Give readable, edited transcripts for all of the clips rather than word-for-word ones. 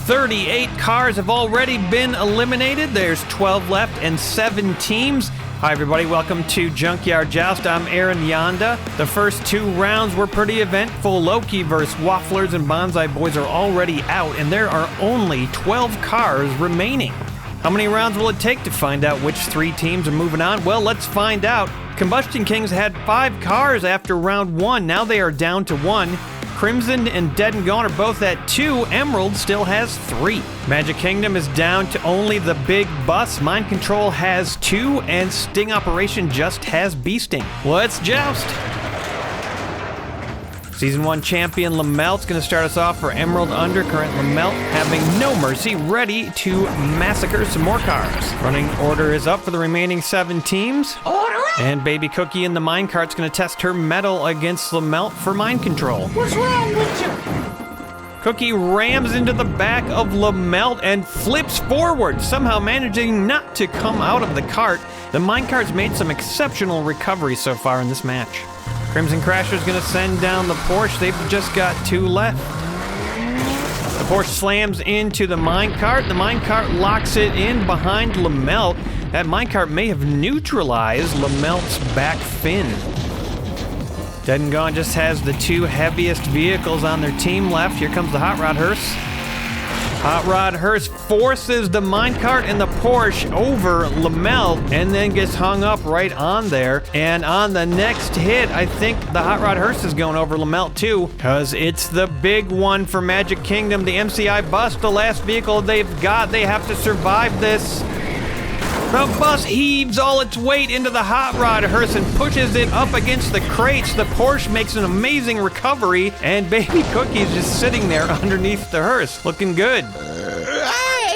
38 cars have already been eliminated. There's 12 left and 7 teams. Hi everybody, welcome to Junkyard Joust. I'm Aaron Yonda. The first 2 rounds were pretty eventful. Loki vs. Wafflers and Bonsai Boys are already out, and there are only 12 cars remaining. How many rounds will it take to find out which 3 teams are moving on? Well, let's find out. Combustion Kings had 5 cars after round 1. Now they are down to 1. Crimson and Dead and Gone are both at 2. Emerald still has 3. Magic Kingdom is down to only the big bus. Mind Control has 2, and Sting Operation just has Bee Sting. Let's joust. Season 1 champion Lamelt's going to start us off for Emerald Undercurrent. Lamelt having no mercy, ready to massacre some more cars. Running order is up for the remaining 7 teams. And Baby Cookie in the minecart's going to test her mettle against Lamelt for mind control. What's wrong with you? Cookie rams into the back of Lamelt and flips forward, somehow managing not to come out of the cart. The minecart's made some exceptional recovery so far in this match. Crimson Crasher's going to send down the Porsche. They've just got 2 left. The Porsche slams into the minecart. The minecart locks it in behind Lamelt. That minecart may have neutralized Lamelt's back fin. Dead and Gone just has the 2 heaviest vehicles on their team left. Here comes the Hot Rod Hearse. Hot Rod Hearse forces the minecart and the Porsche over Lamelt and then gets hung up right on there. And on the next hit, I think the Hot Rod Hearse is going over Lamelt too, because it's the big one for Magic Kingdom. The MCI bus, the last vehicle they've got. They have to survive this. The bus heaves all its weight into the Hot Rod Hearse and pushes it up against the crates. The Porsche makes an amazing recovery, and Baby Cookie's just sitting there underneath the hearse, looking good.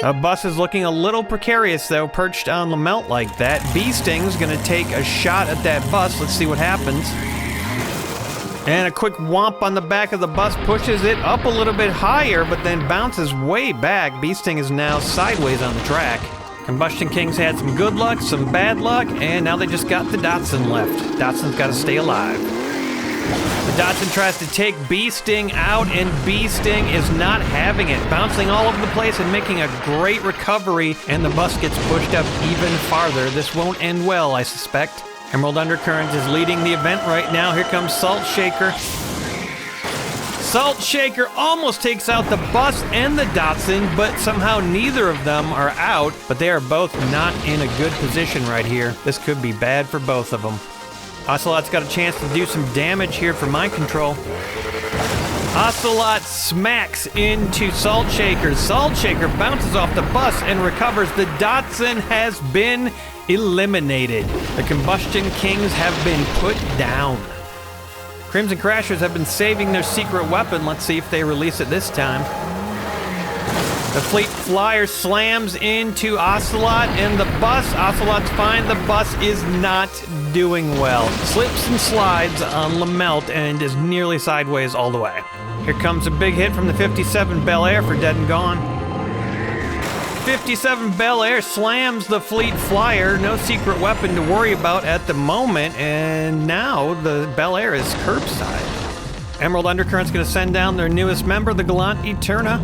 The bus is looking a little precarious, though, perched on Lamelt like that. Bee Sting's gonna take a shot at that bus. Let's see what happens. And a quick whomp on the back of the bus pushes it up a little bit higher, but then bounces way back. Bee Sting is now sideways on the track. Combustion Kings had some good luck, some bad luck, and now they just got the Datsun left. Datsun's got to stay alive. The Datsun tries to take Bee Sting out, and Bee Sting is not having it, bouncing all over the place and making a great recovery, and the bus gets pushed up even farther. This won't end well, I suspect. Emerald Undercurrent is leading the event right now. Here comes Salt Shaker. Salt Shaker almost takes out the bus and the Datsun, but somehow neither of them are out, but they are both not in a good position right here. This could be bad for both of them. Ocelot's got a chance to do some damage here for mind control. Ocelot smacks into Salt Shaker. Salt Shaker bounces off the bus and recovers. The Datsun has been eliminated. The Combustion Kings have been put down. Crimson Crashers have been saving their secret weapon. Let's see if they release it this time. The Fleet Flyer slams into Ocelot and the bus. Ocelot's fine. The bus is not doing well. Slips and slides on Lamelt and is nearly sideways all the way. Here comes a big hit from the 57 Bel Air for Dead and Gone. 57 Bel Air slams the Fleet Flyer. No secret weapon to worry about at the moment, and now the Bel Air is curbside. Emerald Undercurrent's going to send down their newest member, the Gallant Eterna.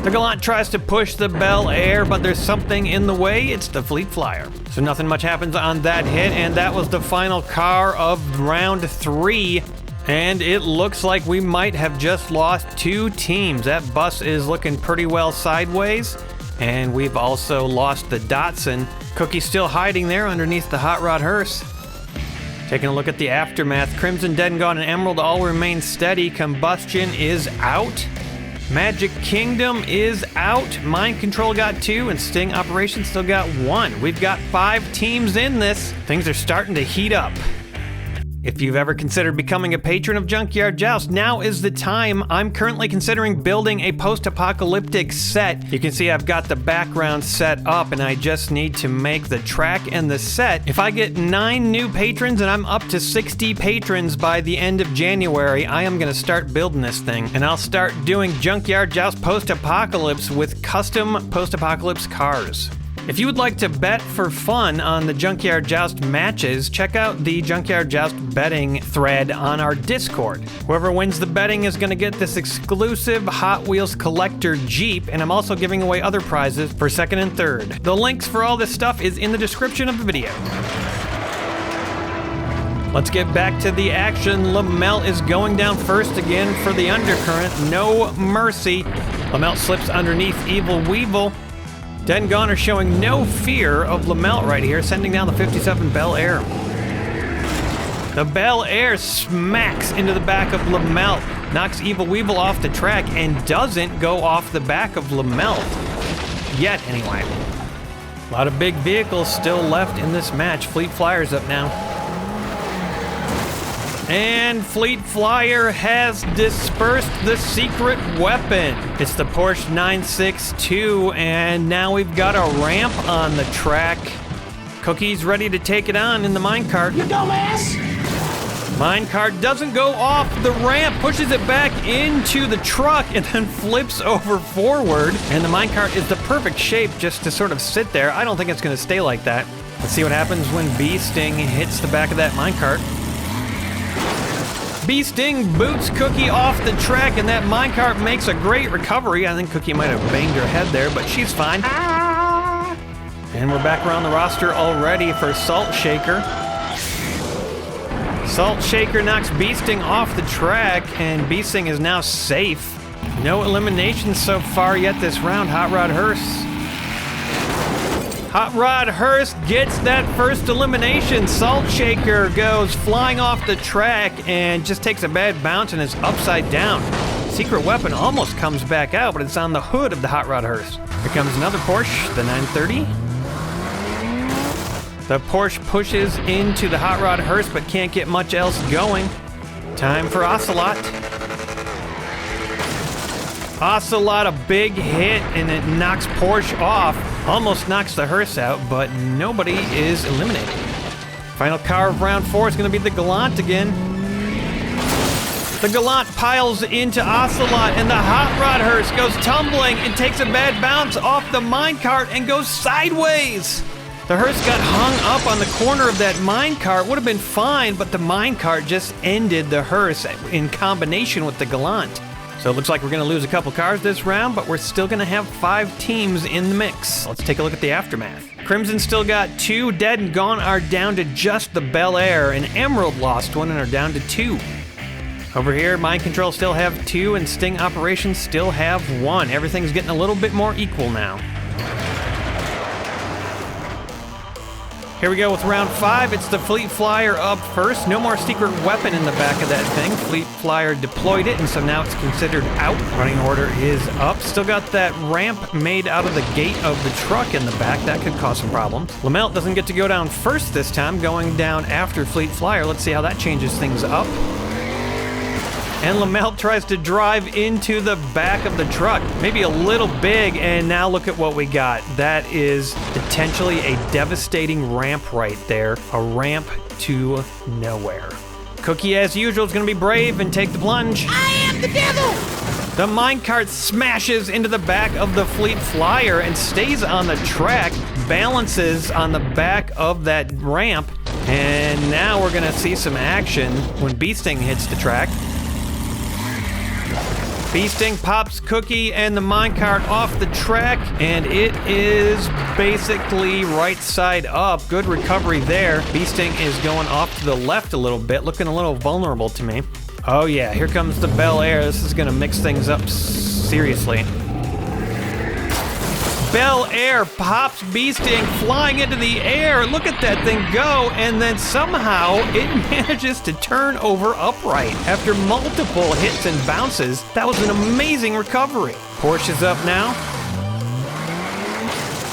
The Gallant tries to push the Bel Air, but there's something in the way. It's the Fleet Flyer. So nothing much happens on that hit, and that was the final car of round 3. And it looks like we might have just lost 2 teams. That bus is looking pretty well sideways. And we've also lost the Datsun. Cookie's still hiding there underneath the Hot Rod Hearse. Taking a look at the aftermath. Crimson, Dead and Gone, and Emerald all remain steady. Combustion is out. Magic Kingdom is out. Mind Control got 2, and Sting Operation still got 1. We've got 5 teams in this. Things are starting to heat up. If you've ever considered becoming a patron of Junkyard Joust, now is the time. I'm currently considering building a post-apocalyptic set. You can see I've got the background set up, and I just need to make the track and the set. If I get 9 new patrons and I'm up to 60 patrons by the end of January, I am going to start building this thing, and I'll start doing Junkyard Joust post-apocalypse with custom post-apocalypse cars. If you would like to bet for fun on the Junkyard Joust matches, check out the Junkyard Joust betting thread on our Discord. Whoever wins the betting is going to get this exclusive Hot Wheels collector Jeep, and I'm also giving away other prizes for second and third. The links for all this stuff is in the description of the video. Let's get back to the action. Lamelt is going down first again for the undercurrent. No mercy. Lamelt slips underneath Evil Weevil. Dead and Gone are showing no fear of Lamelt right here, sending down the 57 Bel Air. The Bel Air smacks into the back of Lamelt, knocks Evil Weevil off the track, and doesn't go off the back of Lamelt. Yet, anyway. A lot of big vehicles still left in this match. Fleet Flyer's up now. And Fleet Flyer has dispersed the secret weapon. It's the Porsche 962, and now we've got a ramp on the track. Cookie's ready to take it on in the minecart. You dumbass! Minecart doesn't go off the ramp, pushes it back into the truck, and then flips over forward. And the minecart is the perfect shape just to sort of sit there. I don't think it's going to stay like that. Let's see what happens when Bee Sting hits the back of that minecart. Bee Sting boots Cookie off the track, and that minecart makes a great recovery. I think Cookie might have banged her head there, but she's fine. And we're back around the roster already for Salt Shaker. Salt Shaker knocks Bee Sting off the track, and Bee Sting is now safe. No eliminations so far yet this round. Hot Rod Hearst. Hot Rod Hearst gets that first elimination. Salt Shaker goes flying off the track and just takes a bad bounce and is upside down. Secret weapon almost comes back out, but it's on the hood of the Hot Rod Hearst. Here comes another Porsche, the 930. The Porsche pushes into the Hot Rod Hearst, but can't get much else going. Time for Ocelot. Ocelot, a big hit, and it knocks Porsche off. Almost knocks the hearse out, but nobody is eliminated. Final car of round 4 is going to be the Gallant again. The Gallant piles into Ocelot, and the Hot Rod Hearse goes tumbling and takes a bad bounce off the minecart and goes sideways. The hearse got hung up on the corner of that minecart. Would have been fine, but the minecart just ended the hearse in combination with the Gallant. So it looks like we're going to lose a couple cars this round, but we're still going to have 5 teams in the mix. Let's take a look at the aftermath. Crimson still got 2. Dead and Gone are down to just the Bel Air, and Emerald lost 1 and are down to 2. Over here, Mind Control still have 2, and Sting Operations still have 1. Everything's getting a little bit more equal now. Here we go with round 5. It's the Fleet Flyer up first. No more secret weapon in the back of that thing. Fleet Flyer deployed it, and so now it's considered out. Running order is up. Still got that ramp made out of the gate of the truck in the back. That could cause some problems. Lamelt doesn't get to go down first this time, going down after Fleet Flyer. Let's see how that changes things up. And Lamelt tries to drive into the back of the truck. Maybe a little big, and now look at what we got. That is potentially a devastating ramp right there. A ramp to nowhere. Cookie, as usual, is going to be brave and take the plunge. I am the devil! The minecart smashes into the back of the Fleet Flyer and stays on the track, balances on the back of that ramp, and now we're going to see some action when Bee Sting hits the track. Bee Sting pops Cookie and the minecart off the track, and it is basically right side up. Good recovery there. Bee Sting is going off to the left a little bit, looking a little vulnerable to me. Oh yeah, here comes the Bel Air. This is gonna mix things up seriously. Bel Air pops Bee Sting flying into the air. Look at that thing go, and then somehow it manages to turn over upright after multiple hits and bounces. That was an amazing recovery. Porsche is up now.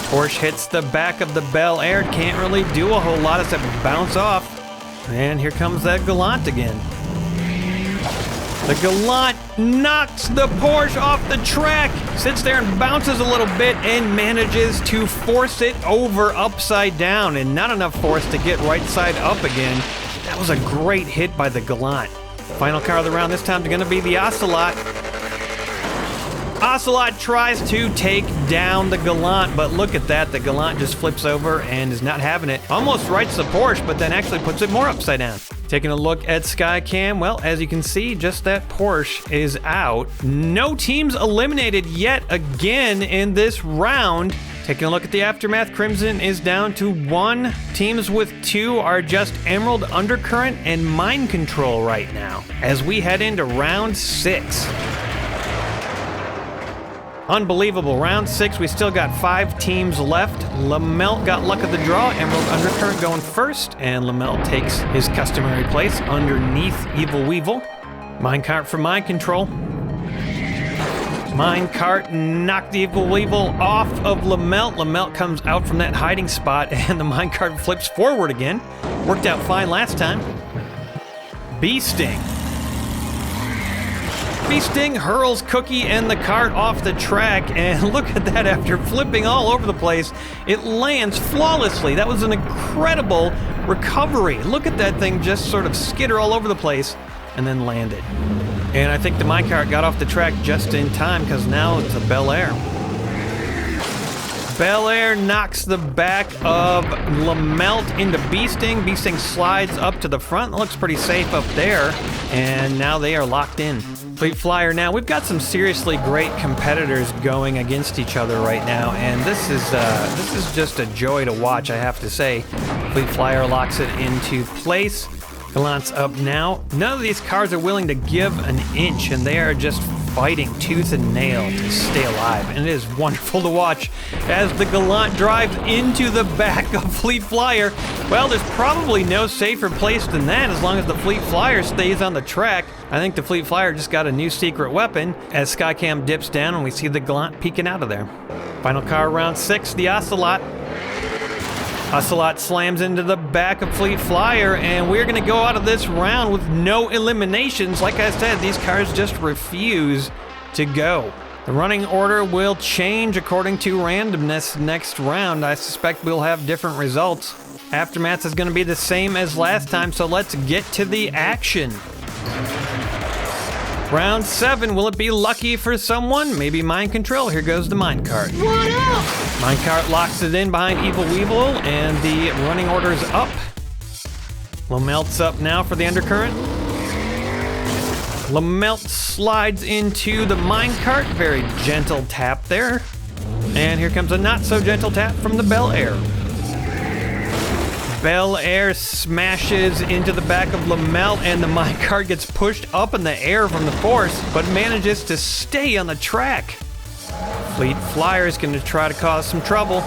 Porsche hits the back of the Bel Air. Can't really do a whole lot except bounce off. And here comes that Gallant again. The Gallant knocks the Porsche off the track, sits there and bounces a little bit and manages to force it over upside down, and not enough force to get right side up again. That was a great hit by the Gallant. Final car of the round this time is going to be the Ocelot. Ocelot tries to take down the Gallant, but look at that. The Gallant just flips over and is not having it. Almost rights the Porsche, but then actually puts it more upside down. Taking a look at Skycam, well, as you can see, just that Porsche is out. No teams eliminated yet again in this round. Taking a look at the aftermath, Crimson is down to 1. Teams with 2 are just Emerald Undercurrent and Mind Control right now, as we head into round 6. Unbelievable. Round 6, we still got 5 teams left. Lamelt got luck of the draw. Emerald Undercurrent going first, and Lamelt takes his customary place underneath Evil Weevil. Minecart for Mind Control. Minecart knocked the Evil Weevil off of Lamelt. Lamelt comes out from that hiding spot, and the minecart flips forward again. Worked out fine last time. Bee-Sting. Bee-Sting hurls Cookie and the cart off the track, and look at that, after flipping all over the place, it lands flawlessly. That was an incredible recovery. Look at that thing just sort of skitter all over the place and then landed. And I think the minecart got off the track just in time, because now it's a Bel Air. Bel Air knocks the back of Lamelt into Bee-Sting. Bee-Sting slides up to the front. It looks pretty safe up there. And now they are locked in. Fleet Flyer now. We've got some seriously great competitors going against each other right now. And this is just a joy to watch, I have to say. Fleet Flyer locks it into place. Gallant's up now. None of these cars are willing to give an inch, and they are just fighting tooth and nail to stay alive. And it is wonderful to watch as the Gallant drives into the back of Fleet Flyer. Well, there's probably no safer place than that as long as the Fleet Flyer stays on the track. I think the Fleet Flyer just got a new secret weapon as Skycam dips down and we see the Gallant peeking out of there. Final car, round 6, the Ocelot. Ocelot slams into the back of Fleet Flyer, and we're going to go out of this round with no eliminations. Like I said, these cars just refuse to go. The running order will change according to randomness next round. I suspect we'll have different results. Aftermath is going to be the same as last time, so let's get to the action. Round 7, will it be lucky for someone? Maybe Mind Control. Here goes the minecart. What up? Minecart locks it in behind Evil Weevil, and the running order's up. Lamelt's up now for the undercurrent. Lamelt slides into the minecart. Very gentle tap there. And here comes a not so gentle tap from the Bel Air. Bel Air smashes into the back of Lamelt, and the minecart gets pushed up in the air from the force, but manages to stay on the track. Fleet Flyer is going to try to cause some trouble.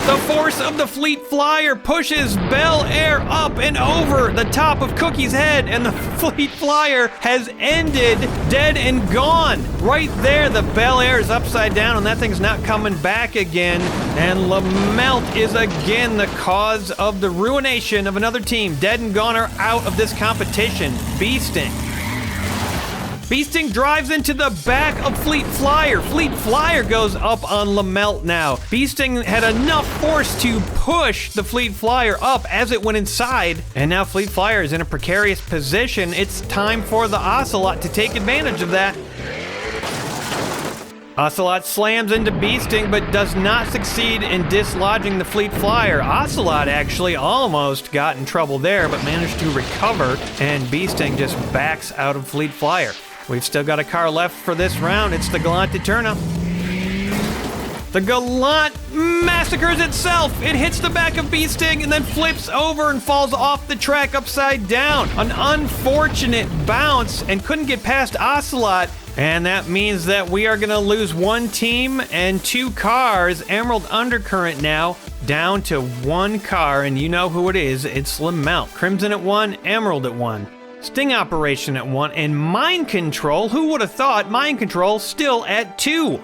The force of the Fleet Flyer pushes Bel Air up and over the top of Cookie's head, and the Fleet Flyer has ended, dead and gone. Right there, the Bel Air is upside down, and that thing's not coming back again. And Lamelt is again the cause of the ruination of another team. Dead and gone are out of this competition. Bee-Sting. Bee-Sting drives into the back of Fleet Flyer. Fleet Flyer goes up on Lamelt now. Bee-Sting had enough force to push the Fleet Flyer up as it went inside, and now Fleet Flyer is in a precarious position. It's time for the Ocelot to take advantage of that. Ocelot slams into Bee-Sting, but does not succeed in dislodging the Fleet Flyer. Ocelot actually almost got in trouble there, but managed to recover, and Bee-Sting just backs out of Fleet Flyer. We've still got a car left for this round. It's the Gallant Eterna. The Gallant massacres itself. It hits the back of Bee-Sting and then flips over and falls off the track upside down. An unfortunate bounce and couldn't get past Ocelot. And that means that we are going to lose one team and 2 cars. Emerald Undercurrent now down to 1 car, and you know who it is. It's Lamelt. Crimson at 1, Emerald at 1. Sting Operation at 1, and Mind Control, who would have thought Mind Control still at 2.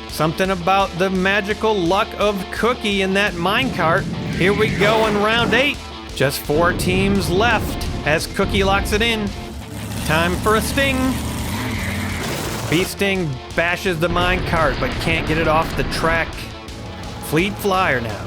Something about the magical luck of Cookie in that minecart. Here we go in round 8. Just 4 teams left as Cookie locks it in. Time for a Sting. Bee-Sting bashes the minecart but can't get it off the track. Fleet Flyer now.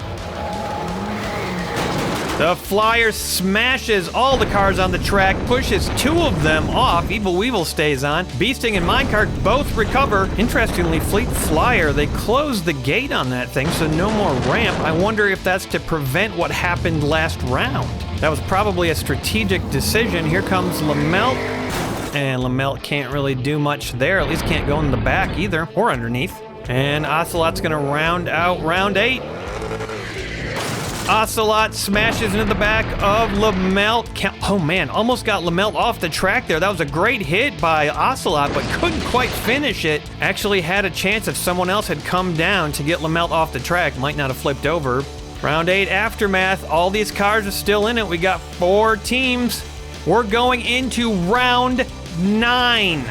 The Flyer smashes all the cars on the track, pushes 2 of them off. Evil Weevil stays on. Beasting and Minecart both recover. Interestingly, Fleet Flyer, they closed the gate on that thing, so no more ramp. I wonder if that's to prevent what happened last round. That was probably a strategic decision. Here comes Lamelt. And Lamelt can't really do much there. At least can't go in the back either, or underneath. And Ocelot's gonna round out round 8. Ocelot smashes into the back of Lamelt. Oh man, almost got Lamelt off the track there. That was a great hit by Ocelot, but couldn't quite finish it. Actually had a chance if someone else had come down to get Lamelt off the track. Might not have flipped over. Round 8 Aftermath. All these cars are still in it. We got 4 teams. We're going into round 9.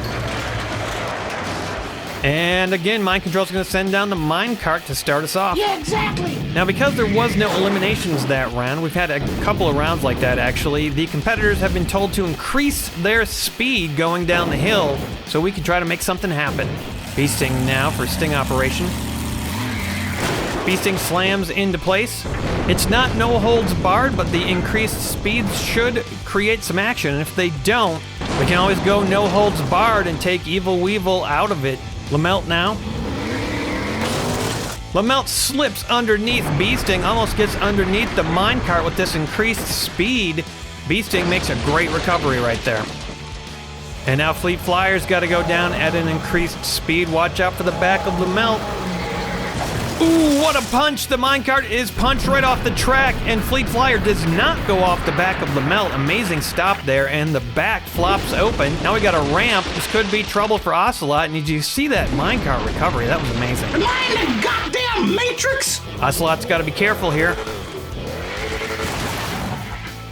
And again, Mind Control's gonna send down the minecart to start us off. Yeah, exactly. Now, because there was no eliminations that round, we've had a couple of rounds like that actually, the competitors have been told to increase their speed going down the hill so we can try to make something happen. Beasting now for sting operation. Beasting slams into place. It's not no holds barred, but the increased speeds should create some action. And if they don't, we can always go no holds barred and take Evil Weevil out of it. Lamelt now. Lamelt slips underneath Beasting, almost gets underneath the minecart with this increased speed. Beasting makes a great recovery right there. And now Fleet Flyer's got to go down at an increased speed. Watch out for the back of Lamelt. Ooh, what a punch! The minecart is punched right off the track, and Fleet Flyer does not go off the back of Lamelt. Amazing stop there, and the back flops open. Now we got a ramp. This could be trouble for Ocelot. And did you see that minecart recovery? That was amazing. Am I in the goddamn Matrix? Ocelot's got to be careful here.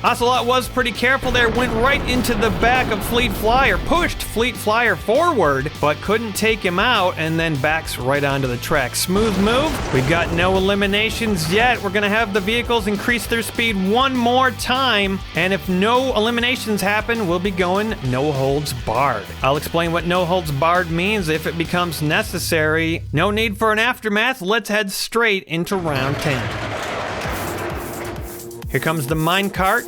Ocelot was pretty careful there, went right into the back of Fleet Flyer, pushed Fleet Flyer forward, but couldn't take him out, and then backs right onto the track. Smooth move. We've got no eliminations yet. We're gonna have the vehicles increase their speed one more time, and if no eliminations happen, we'll be going no holds barred. I'll explain what no holds barred means if it becomes necessary. No need for an aftermath. Let's head straight into round 10. Here comes the minecart.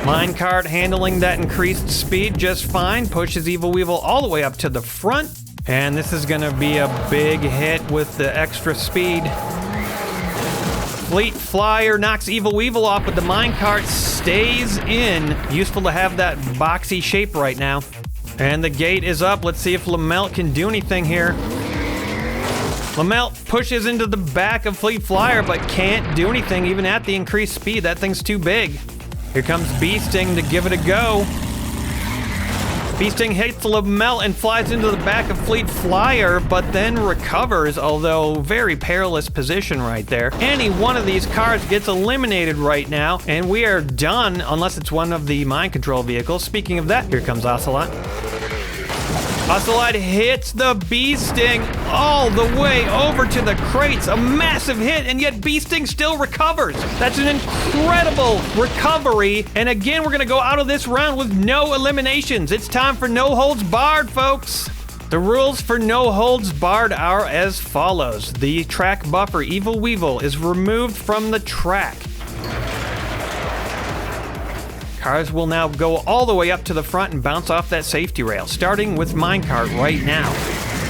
Minecart handling that increased speed just fine. Pushes Evil Weevil all the way up to the front. And this is gonna be a big hit with the extra speed. Fleet Flyer knocks Evil Weevil off, but the minecart stays in. Useful to have that boxy shape right now. And the gate is up. Let's see if Lamelt can do anything here. Lamelt pushes into the back of Fleet Flyer, but can't do anything even at the increased speed. That thing's too big. Here comes Beasting to give it a go. Beasting hits Lamelt and flies into the back of Fleet Flyer, but then recovers, although very perilous position right there. Any one of these cars gets eliminated right now, and we are done, unless it's one of the mind control vehicles. Speaking of that, here comes Ocelot. Ocelot hits the Beasting all the way over to the crates. A massive hit, and yet Beasting still recovers. That's an incredible recovery. And again, we're going to go out of this round with no eliminations. It's time for no holds barred, folks. The rules for no holds barred are as follows. The track buffer, Evil Weevil, is removed from the track. Cars will now go all the way up to the front and bounce off that safety rail, starting with minecart right now.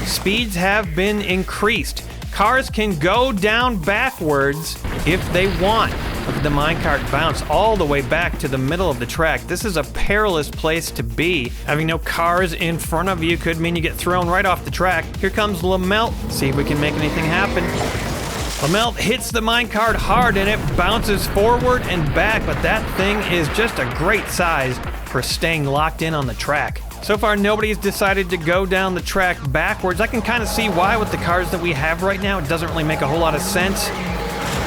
Speeds have been increased. Cars can go down backwards if they want. Look at the minecart bounce all the way back to the middle of the track. This is a perilous place to be. Having no cars in front of you could mean you get thrown right off the track. Here comes Lamelt. See if we can make anything happen. Lamelt hits the minecart hard and it bounces forward and back, but that thing is just a great size for staying locked in on the track. So far, nobody's decided to go down the track backwards. I can kind of see why with the cars that we have right now. It doesn't really make a whole lot of sense.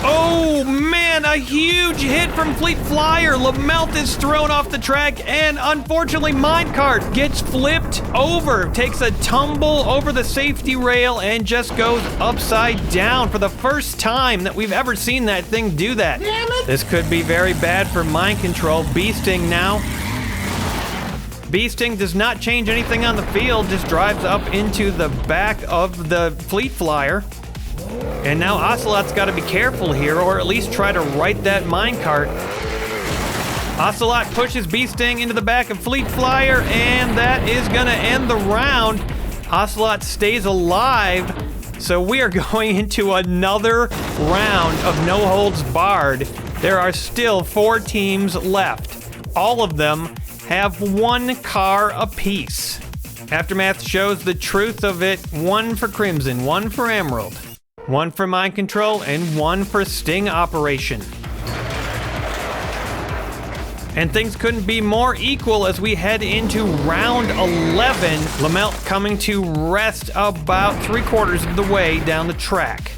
Oh man, a huge hit from Fleet Flyer. Lamelt is thrown off the track, and unfortunately minecart gets flipped over, takes a tumble over the safety rail and just goes upside down for the first time that we've ever seen that thing do that. Damn it. This could be very bad for mind control. Beasting now. Beasting does not change anything on the field, just drives up into the back of the Fleet Flyer. And now Ocelot's got to be careful here, or at least try to right that minecart. Ocelot pushes Bee Sting into the back of Fleet Flyer, and that is going to end the round. Ocelot stays alive, so we are going into another round of no holds barred. There are still 4 teams left. All of them have 1 car apiece. Aftermath shows the truth of it. 1 for Crimson, 1 for Emerald, 1 for Mind Control, and 1 for Sting Operation. And things couldn't be more equal as we head into round 11. Lamelt coming to rest about 3/4 of the way down the track.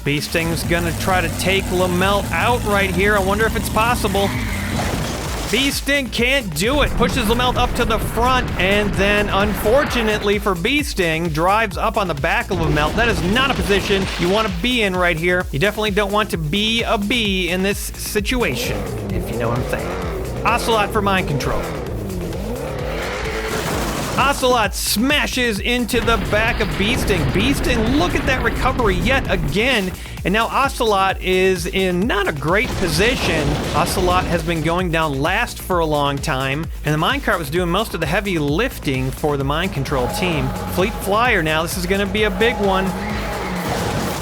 Bee Sting's gonna try to take Lamelt out right here. I wonder if it's possible. Bee Sting can't do it. Pushes Lamelt up to the front, and then unfortunately for Bee Sting, drives up on the back of Lamelt. That is not a position you want to be in right here. You definitely don't want to be a bee in this situation, if you know what I'm saying. Ocelot for Mind Control. Ocelot smashes into the back of Bee Sting. Bee Sting, look at that recovery yet again. And now Ocelot is in not a great position. Ocelot has been going down last for a long time, and the minecart was doing most of the heavy lifting for the Mind Control team. Fleet Flyer now, this is gonna be a big one.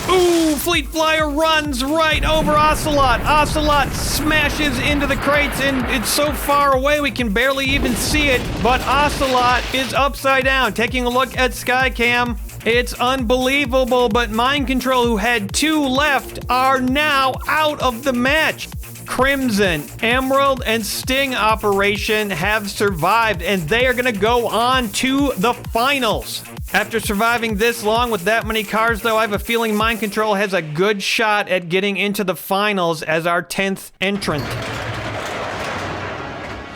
Ooh, Fleet Flyer runs right over Ocelot. Ocelot smashes into the crates, and it's so far away we can barely even see it. But Ocelot is upside down. Taking a look at Skycam, it's unbelievable. But Mind Control, who had 2 left, are now out of the match. Crimson, Emerald, and Sting Operation have survived, and they are going to go on to the finals. After surviving this long with that many cars, though, I have a feeling Mind Control has a good shot at getting into the finals as our 10th entrant.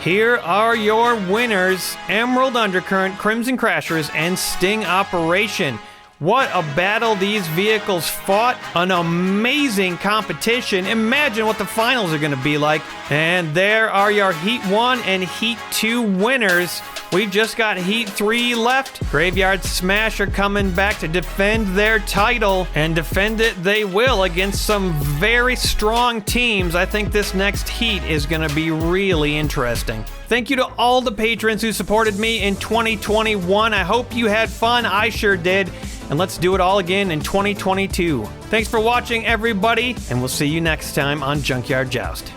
Here are your winners: Emerald Undercurrent, Crimson Crashers, and Sting Operation. What a battle these vehicles fought. An amazing competition. Imagine what the finals are going to be like. And there are your Heat 1 and Heat 2 winners. We've just got Heat 3 left. Graveyard Smash are coming back to defend their title, and defend it they will against some very strong teams. I think this next heat is going to be really interesting. Thank you to all the patrons who supported me in 2021. I hope you had fun. I sure did. And let's do it all again in 2022. Thanks for watching, everybody, and we'll see you next time on Junkyard Joust.